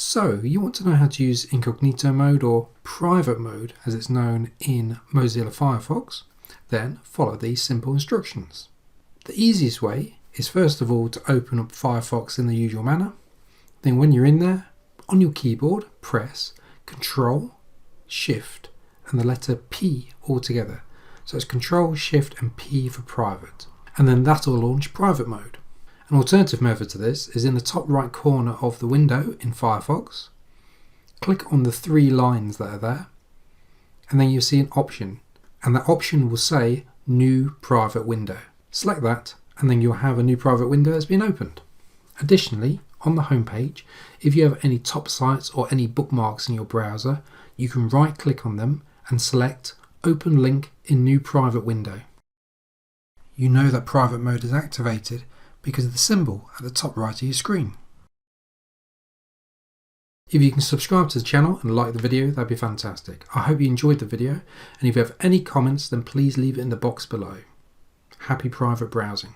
So you want to know how to use incognito mode, or private mode as it's known in Mozilla Firefox, then follow these simple instructions. The easiest way is first of all to open up Firefox in the usual manner. Then when you're in there, on your keyboard press Control, Shift and the letter P all together. So it's Control, Shift and P for private. And then that will launch private mode. An alternative method to this is in the top right corner of the window in Firefox. Click on the three lines that are there, and then you'll see an option, and that option will say New Private Window. Select that, and then you'll have a new private window that's been opened. Additionally, on the home page, if you have any top sites or any bookmarks in your browser, you can right click on them and select Open Link in New Private Window. You know that private mode is activated because of the symbol at the top right of your screen. If you can subscribe to the channel and like the video, that'd be fantastic. I hope you enjoyed the video, and if you have any comments then please leave it in the box below. Happy private browsing.